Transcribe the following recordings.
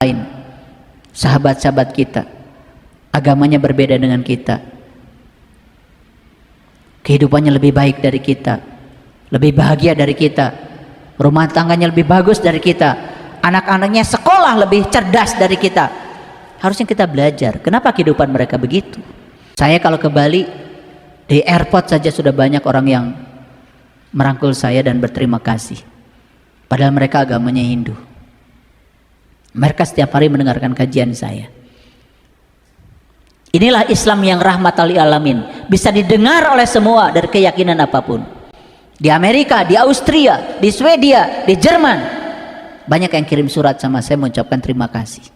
lain, sahabat-sahabat kita, agamanya berbeda dengan kita, kehidupannya lebih baik dari kita, lebih bahagia dari kita, rumah tangganya lebih bagus dari kita, anak-anaknya sekolah lebih cerdas dari kita. Harusnya kita belajar kenapa kehidupan mereka begitu. Saya kalau ke Bali, di airport saja sudah banyak orang yang merangkul saya dan berterima kasih, padahal mereka agamanya Hindu. Mereka setiap hari mendengarkan kajian saya. Inilah Islam yang rahmatan lil alamin, bisa didengar oleh semua dari keyakinan apapun. Di Amerika, di Austria, di Swedia, di Jerman, banyak yang kirim surat sama saya mengucapkan terima kasih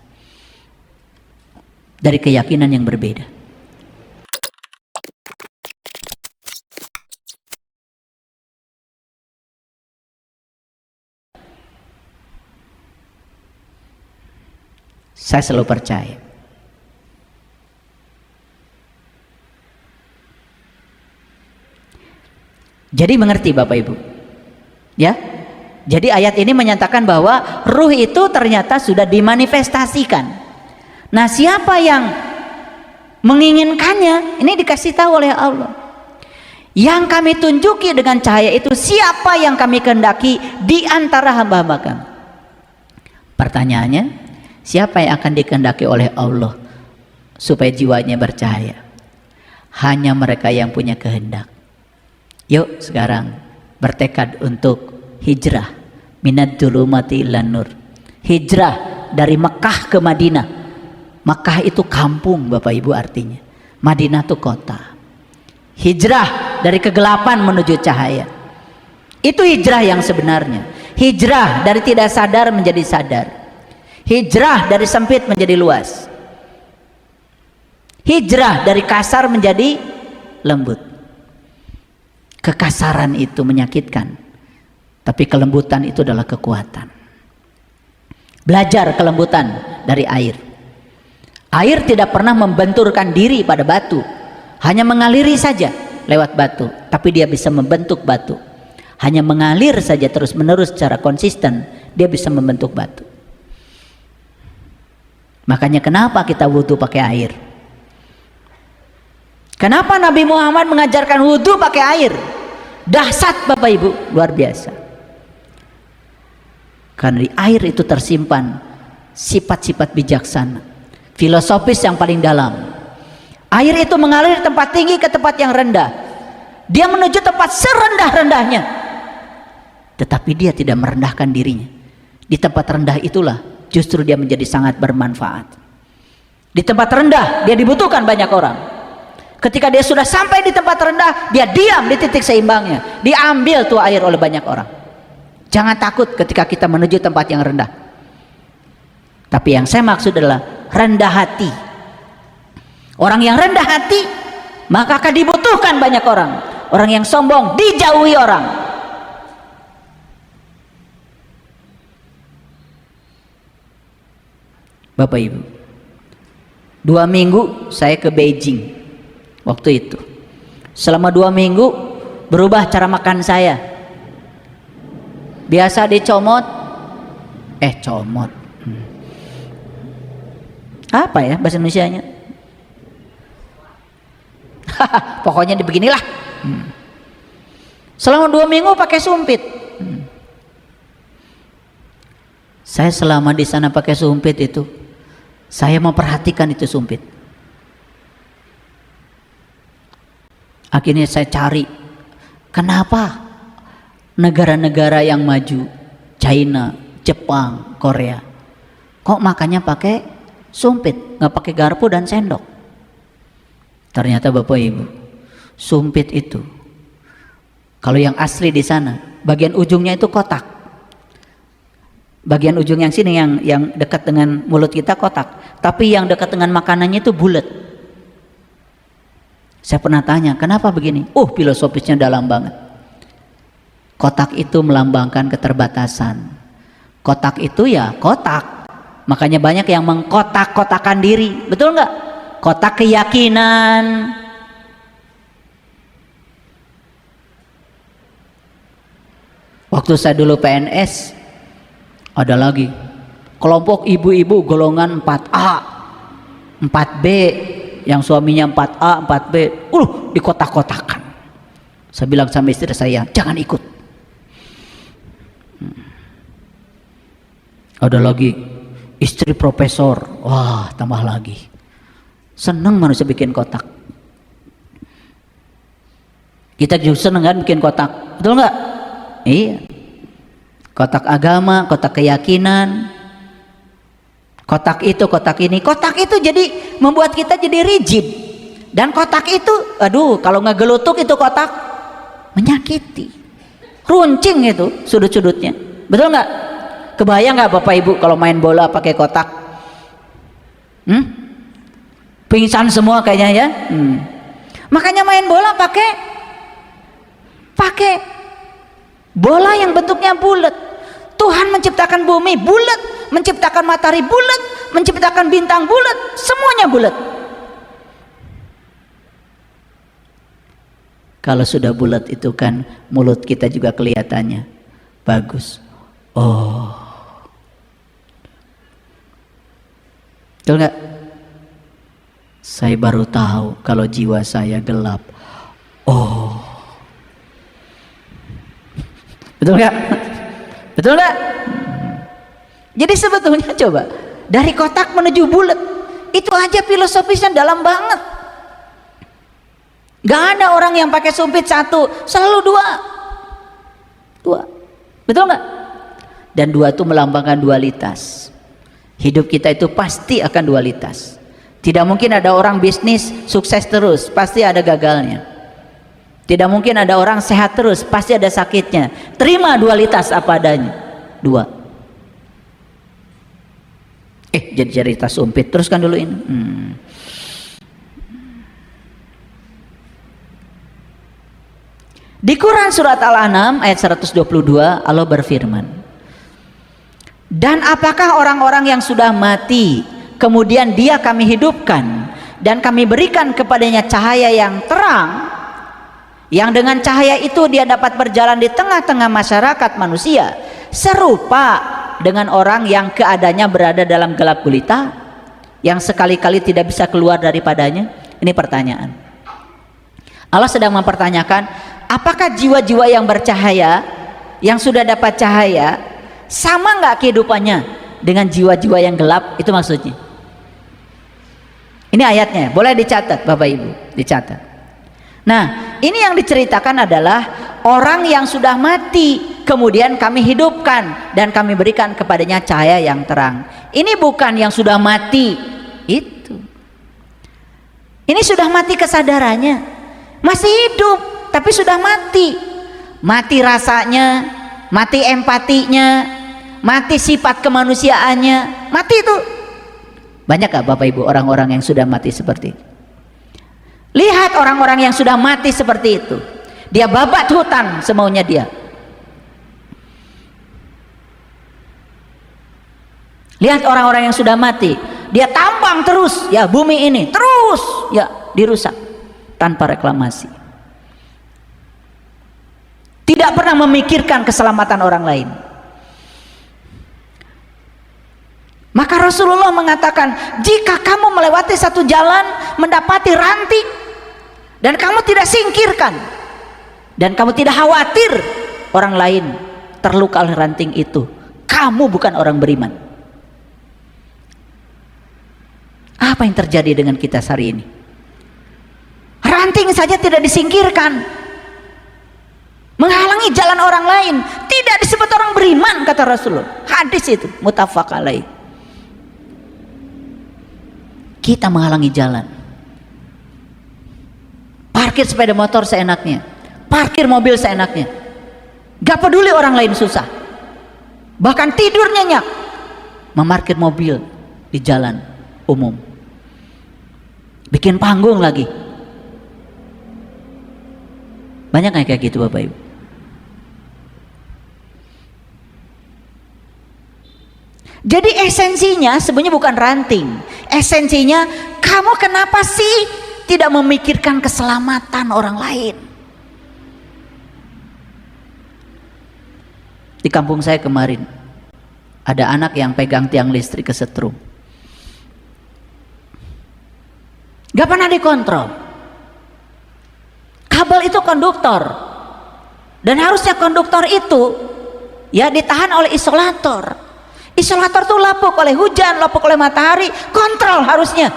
dari keyakinan yang berbeda. Saya selalu percaya jadi mengerti Bapak Ibu ya. Jadi ayat ini menyatakan bahwa ruh itu ternyata sudah dimanifestasikan. Nah, siapa yang menginginkannya ini dikasih tahu oleh Allah. Yang kami tunjuki dengan cahaya itu siapa yang kami kehendaki di antara hamba-hamba kami. Pertanyaannya, siapa yang akan dikehendaki oleh Allah supaya jiwanya bercahaya? Hanya mereka yang punya kehendak. Yuk sekarang bertekad untuk hijrah minad dzulumati ilan nur. Hijrah dari Mekah ke Madinah. Mekah itu kampung Bapak Ibu artinya. Madinah itu kota. Hijrah dari kegelapan menuju cahaya. Itu hijrah yang sebenarnya. Hijrah dari tidak sadar menjadi sadar. Hijrah dari sempit menjadi luas. Hijrah dari kasar menjadi lembut. Kekasaran itu menyakitkan, tapi kelembutan itu adalah kekuatan. Belajar kelembutan dari air. Air tidak pernah membenturkan diri pada batu, hanya mengaliri saja lewat batu, tapi dia bisa membentuk batu. Hanya mengalir saja terus menerus secara konsisten, dia bisa membentuk batu. Makanya kenapa kita wudhu pakai air? Kenapa Nabi Muhammad mengajarkan wudhu pakai air? Dahsyat Bapak Ibu, luar biasa. Karena di air itu tersimpan sifat-sifat bijaksana, filosofis yang paling dalam. Air itu mengalir dari tempat tinggi ke tempat yang rendah. Dia menuju tempat serendah-rendahnya, tetapi dia tidak merendahkan dirinya. Di tempat rendah itulah justru dia menjadi sangat bermanfaat. Di tempat rendah dia dibutuhkan banyak orang. Ketika dia sudah sampai di tempat rendah, dia diam di titik seimbangnya, diambil tuh air oleh banyak orang. Jangan takut ketika kita menuju tempat yang rendah. Tapi yang saya maksud adalah rendah hati. Orang yang rendah hati maka akan dibutuhkan banyak orang. Orang yang sombong dijauhi orang. Bapak Ibu, 2 minggu saya ke Beijing waktu itu. Selama 2 minggu berubah cara makan saya. Biasa dicomot, comot. Apa ya bahasa Indonesianya? Pokoknya beginilah. Selama 2 minggu pakai sumpit. Saya selama di sana pakai sumpit itu, saya memperhatikan itu sumpit. Akhirnya saya cari kenapa negara-negara yang maju, China, Jepang, Korea, kok makannya pakai sumpit, nggak pakai garpu dan sendok. Ternyata Bapak Ibu, sumpit itu kalau yang asli di sana bagian ujungnya itu kotak. Bagian ujung yang sini yang dekat dengan mulut kita kotak, tapi yang dekat dengan makanannya itu bulat. Saya pernah tanya, kenapa begini? Filosofisnya dalam banget. Kotak itu melambangkan keterbatasan. Kotak itu ya kotak. Makanya banyak yang mengkotak-kotakan diri, betul nggak? Kotak keyakinan. Waktu saya dulu PNS, ada lagi kelompok ibu-ibu golongan 4A, 4B, yang suaminya 4A, 4B, di kotak-kotakan. Saya bilang sama istri saya, jangan ikut. Ada lagi istri profesor, wah tambah lagi. Seneng manusia bikin kotak. Kita juga seneng kan bikin kotak, betul nggak? Iya. Kotak agama, kotak keyakinan, kotak itu, kotak ini. Kotak itu jadi membuat kita jadi rigid. Dan kotak itu, aduh, kalau ngegelutuk itu kotak menyakiti, runcing itu sudut-sudutnya, betul nggak? Kebayang nggak Bapak Ibu kalau main bola pakai kotak? Pingsan semua kayaknya ya. Makanya main bola pakai bola yang bentuknya bulat. Tuhan menciptakan bumi bulat, menciptakan matahari bulat, menciptakan bintang bulat, semuanya bulat. Kalau sudah bulat itu kan mulut kita juga kelihatannya bagus. Oh, betul nggak? Saya baru tahu kalau jiwa saya gelap. Oh, betul nggak? Betul nggak? Jadi sebetulnya coba dari kotak menuju bulat itu aja filosofisnya dalam banget. Gak ada orang yang pakai sumpit satu, selalu dua. Betul nggak? Dan dua itu melambangkan dualitas. Hidup kita itu pasti akan dualitas. Tidak mungkin ada orang bisnis sukses terus, pasti ada gagalnya. Tidak mungkin ada orang sehat terus, pasti ada sakitnya. Terima dualitas apa adanya. Dua. Jadi cerita sumpit, teruskan dulu ini. Di Quran surat Al-An'am ayat 122 Allah berfirman, dan apakah orang-orang yang sudah mati kemudian dia kami hidupkan dan kami berikan kepadanya cahaya yang terang, yang dengan cahaya itu dia dapat berjalan di tengah-tengah masyarakat manusia, serupa dengan orang yang keadaannya berada dalam gelap gulita, yang sekali-kali tidak bisa keluar daripadanya. Ini pertanyaan. Allah sedang mempertanyakan, apakah jiwa-jiwa yang bercahaya, yang sudah dapat cahaya, sama nggak kehidupannya dengan jiwa-jiwa yang gelap? Itu maksudnya. Ini ayatnya, boleh dicatat Bapak Ibu, dicatat. Nah, ini yang diceritakan adalah orang yang sudah mati kemudian kami hidupkan dan kami berikan kepadanya cahaya yang terang. Ini bukan yang sudah mati itu. Ini sudah mati kesadarannya, masih hidup tapi sudah mati. Mati rasanya, mati empatinya, mati sifat kemanusiaannya, mati itu. Banyak gak Bapak Ibu orang-orang yang sudah mati seperti itu? Lihat orang-orang yang sudah mati seperti itu, dia babat hutan semaunya dia. Lihat orang-orang yang sudah mati, dia tambang terus ya bumi ini, terus ya dirusak tanpa reklamasi. Tidak pernah memikirkan keselamatan orang lain. Maka Rasulullah mengatakan, jika kamu melewati satu jalan mendapati ranting dan kamu tidak singkirkan dan kamu tidak khawatir orang lain terluka oleh ranting itu, kamu bukan orang beriman. Apa yang terjadi dengan kita hari ini? Ranting saja tidak disingkirkan, menghalangi jalan orang lain, tidak disebut orang beriman, kata Rasulullah. Hadis itu muttafaq alaih. Kita menghalangi jalan, parkir sepeda motor seenaknya, parkir mobil seenaknya, gak peduli orang lain susah, bahkan tidur nyenyak, memarkir mobil di jalan umum, bikin panggung lagi. Banyak nggak kayak gitu Bapak Ibu? Jadi esensinya sebenarnya bukan ranting, esensinya kamu kenapa sih tidak memikirkan keselamatan orang lain? Di kampung saya kemarin Ada anak yang pegang tiang listrik kesetrum. Gak pernah dikontrol. Kabel itu konduktor. Dan harusnya konduktor itu ya ditahan oleh isolator. Isolator tuh lapuk oleh hujan, lapuk oleh matahari, kontrol harusnya.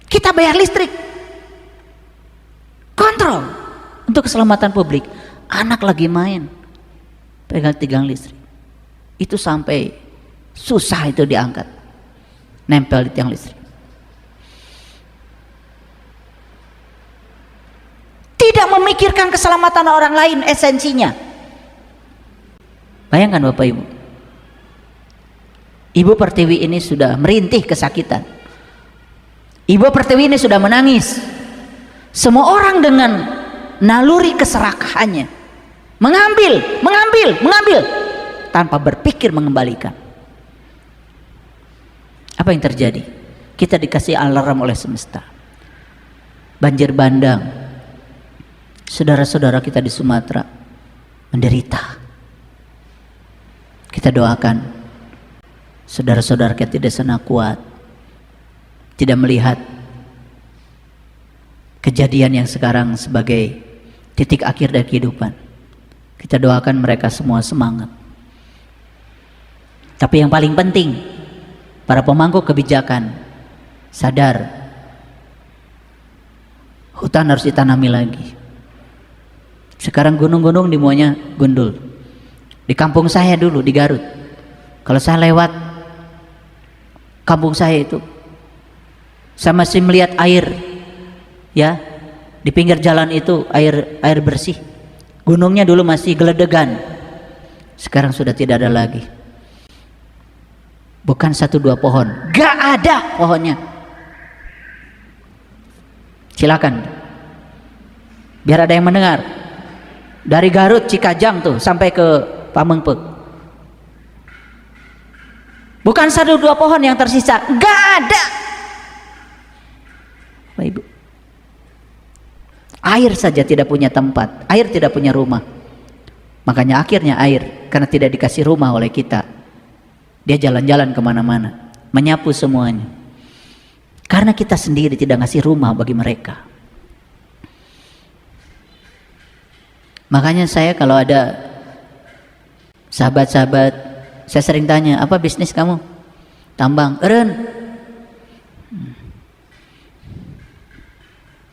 Kita bayar listrik, kontrol untuk keselamatan publik. Anak lagi main pegang tiang listrik, itu sampai susah itu diangkat, nempel di tiang listrik. Tidak memikirkan keselamatan orang lain esensinya. Bayangkan Bapak Ibu, Ibu Pertiwi ini sudah merintih kesakitan. Ibu Pertiwi ini sudah menangis. Semua orang dengan naluri keserakahannya mengambil tanpa berpikir mengembalikan. Apa yang terjadi? Kita dikasih alarm oleh semesta. Banjir bandang. Saudara-saudara kita di Sumatera menderita. Kita doakan saudara-saudara kita di sana kuat, tidak melihat kejadian yang sekarang sebagai titik akhir dari kehidupan. Kita doakan mereka semua semangat. Tapi yang paling penting, para pemangku kebijakan sadar, hutan harus ditanami lagi. Sekarang gunung-gunung dimaunya gundul. Di kampung saya dulu di Garut, kalau saya lewat kampung saya itu, saya masih melihat air, ya, di pinggir jalan itu air bersih. Gunungnya dulu masih geledegan, sekarang sudah tidak ada lagi. Bukan 1-2 pohon, gak ada pohonnya. Silakan, biar ada yang mendengar. Dari Garut Cikajang tuh sampai ke Pamengpeuk, bukan 1-2 pohon yang tersisa, gak ada. Bapak Ibu, air saja tidak punya tempat, air tidak punya rumah. Makanya akhirnya air, karena tidak dikasih rumah oleh kita, dia jalan-jalan kemana-mana, menyapu semuanya. Karena kita sendiri tidak ngasih rumah bagi mereka. Makanya saya kalau ada sahabat-sahabat, saya sering tanya, apa bisnis kamu? Tambang. Eren,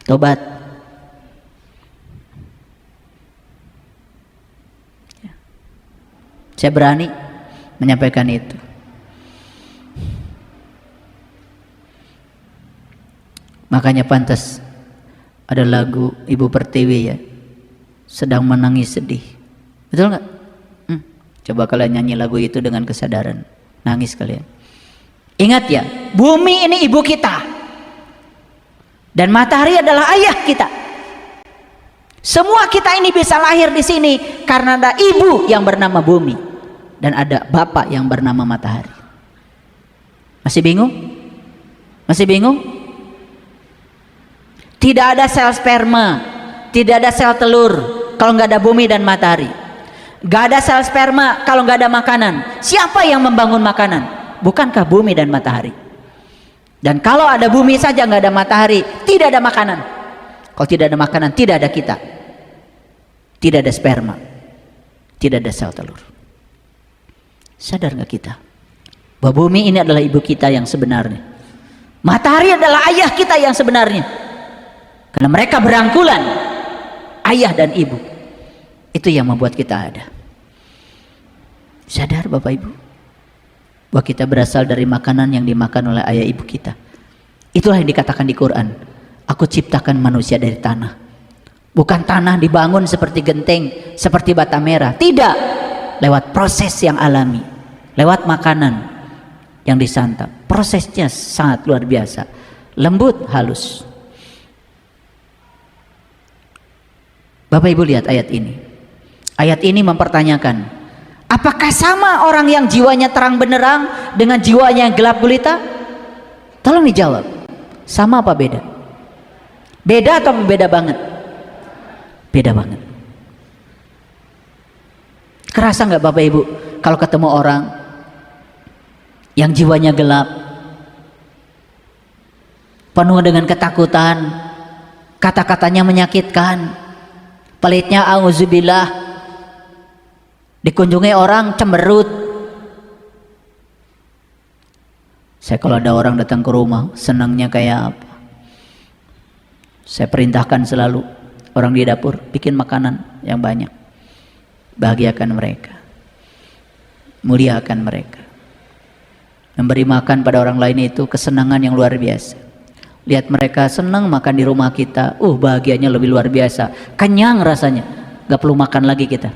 tobat. Saya berani menyampaikan itu. Makanya pantas ada lagu Ibu Pertiwi ya, sedang menangis sedih. Betul nggak? Coba kalian nyanyi lagu itu dengan kesadaran, nangis kalian. Ingat ya, bumi ini ibu kita dan matahari adalah ayah kita. Semua kita ini bisa lahir di sini karena ada ibu yang bernama bumi dan ada bapak yang bernama matahari. Masih bingung? Masih bingung? Tidak ada sel sperma, tidak ada sel telur kalau nggak ada bumi dan matahari. Gak ada sel sperma kalau gak ada makanan. Siapa yang membangun makanan? Bukankah bumi dan matahari? Dan kalau ada bumi saja gak ada matahari, tidak ada makanan. Kalau tidak ada makanan, tidak ada kita. Tidak ada sperma, tidak ada sel telur. Sadar gak kita bahwa bumi ini adalah ibu kita yang sebenarnya, matahari adalah ayah kita yang sebenarnya? Karena mereka berangkulan, ayah dan ibu. Itu yang membuat kita ada. Sadar Bapak Ibu bahwa kita berasal dari makanan yang dimakan oleh ayah ibu kita. Itulah yang dikatakan di Quran, aku ciptakan manusia dari tanah. Bukan tanah dibangun seperti genteng, seperti bata merah. Tidak, lewat proses yang alami, lewat makanan yang disantap. Prosesnya sangat luar biasa, lembut, halus. Bapak Ibu lihat ayat ini. Ayat ini mempertanyakan, apakah sama orang yang jiwanya terang benderang dengan jiwanya yang gelap gulita? Tolong dijawab, sama apa beda? Beda atau beda banget? Beda banget. Kerasa nggak Bapak Ibu kalau ketemu orang yang jiwanya gelap, penuh dengan ketakutan, kata-katanya menyakitkan, pelitnya auzubillah, dikunjungi orang cemberut. Saya kalau ada orang datang ke rumah, senangnya kayak apa? Saya perintahkan selalu orang di dapur bikin makanan yang banyak, bahagiakan mereka, muliakan mereka. Memberi makan pada orang lain itu kesenangan yang luar biasa. Lihat mereka senang makan di rumah kita, bahagianya lebih luar biasa, kenyang rasanya, gak perlu makan lagi kita.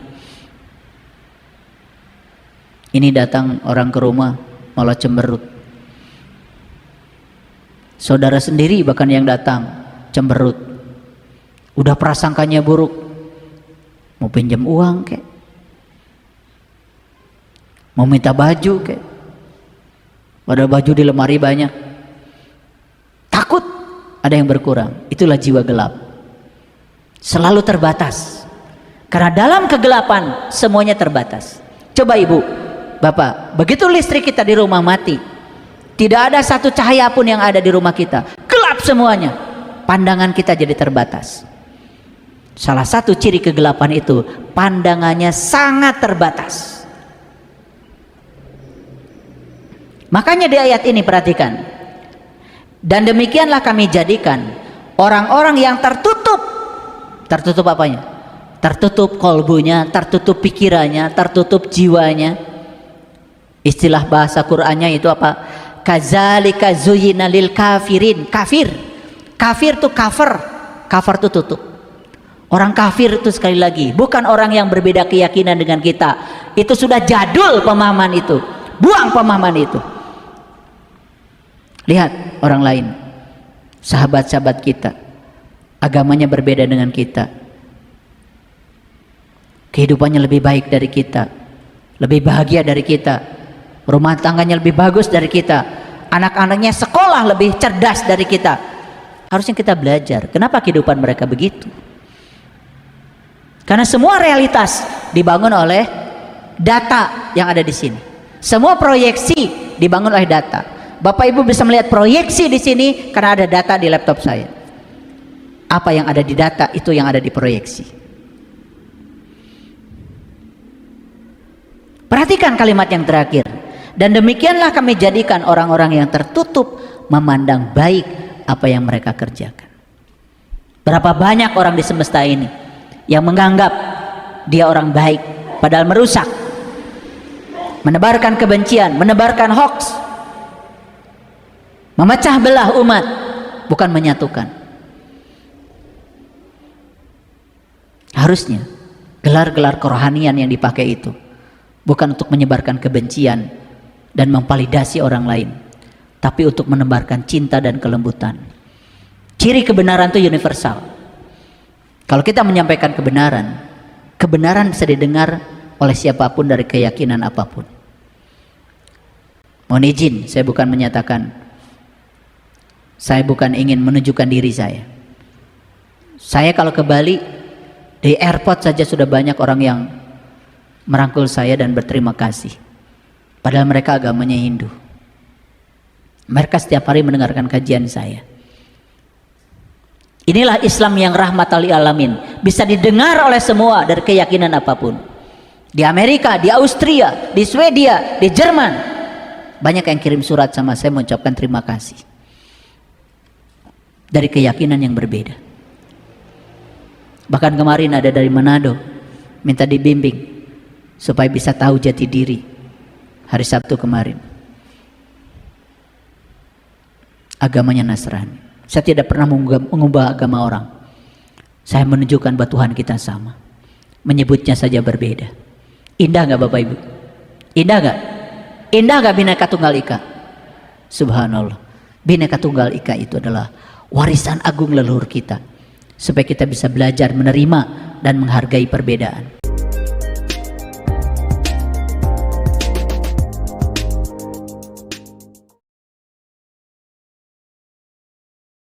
Ini datang orang ke rumah malah cemberut. Saudara sendiri bahkan yang datang cemberut, udah prasangkanya buruk, mau pinjam uang kek, mau minta baju kek, ada baju di lemari banyak, takut ada yang berkurang. Itulah jiwa gelap, selalu terbatas, karena dalam kegelapan semuanya terbatas. Coba ibu, bapak, begitu listrik kita di rumah mati, tidak ada satu cahaya pun yang ada di rumah kita, gelap semuanya, pandangan kita jadi terbatas. Salah satu ciri kegelapan itu pandangannya sangat terbatas. Makanya di ayat ini perhatikan, dan demikianlah kami jadikan orang-orang yang tertutup. Tertutup apanya? Tertutup kolbunya, tertutup pikirannya, tertutup jiwanya. Istilah bahasa Qur'annya itu apa? Kazalika zuyyina lil kafirin. Kafir tuh cover tuh tutup. Orang kafir itu sekali lagi bukan orang yang berbeda keyakinan dengan kita. Itu sudah jadul pemahaman itu. Buang pemahaman itu. Lihat orang lain, sahabat-sahabat kita, agamanya berbeda dengan kita, kehidupannya lebih baik dari kita, lebih bahagia dari kita, rumah tangganya lebih bagus dari kita, anak-anaknya sekolah lebih cerdas dari kita. Harusnya kita belajar kenapa kehidupan mereka begitu. Karena semua realitas dibangun oleh data yang ada di sini. Semua proyeksi dibangun oleh data. Bapak Ibu bisa melihat proyeksi di sini karena ada data di laptop saya. Apa yang ada di data itu yang ada di proyeksi. Perhatikan kalimat yang terakhir. Dan demikianlah kami jadikan orang-orang yang tertutup memandang baik apa yang mereka kerjakan. Berapa banyak orang di semesta ini yang menganggap dia orang baik padahal merusak, menebarkan kebencian, menebarkan hoax, memecah belah umat, bukan menyatukan. Harusnya gelar-gelar kerohanian yang dipakai itu bukan untuk menyebarkan kebencian dan memvalidasi orang lain, tapi untuk menebarkan cinta dan kelembutan. Ciri kebenaran itu universal. Kalau kita menyampaikan kebenaran, kebenaran bisa didengar oleh siapapun dari keyakinan apapun. Mohon izin, saya bukan menyatakan, saya bukan ingin menunjukkan diri saya. Saya kalau ke Bali, di airport saja sudah banyak orang yang merangkul saya dan berterima kasih. Padahal mereka agamanya Hindu. Mereka setiap hari mendengarkan kajian saya. Inilah Islam yang rahmatan lil alamin, bisa didengar oleh semua dari keyakinan apapun. Di Amerika, di Austria, di Swedia, di Jerman, banyak yang kirim surat sama saya mengucapkan terima kasih dari keyakinan yang berbeda. Bahkan kemarin ada dari Manado minta dibimbing supaya bisa tahu jati diri hari Sabtu kemarin. Agamanya Nasrani. Saya tidak pernah mengubah agama orang. Saya menunjukkan bahwa Tuhan kita sama. Menyebutnya saja berbeda. Indah nggak Bapak Ibu? Indah nggak? Indah nggak Bhinneka Tunggal Ika? Subhanallah. Bhinneka Tunggal Ika itu adalah warisan agung leluhur kita, supaya kita bisa belajar menerima dan menghargai perbedaan.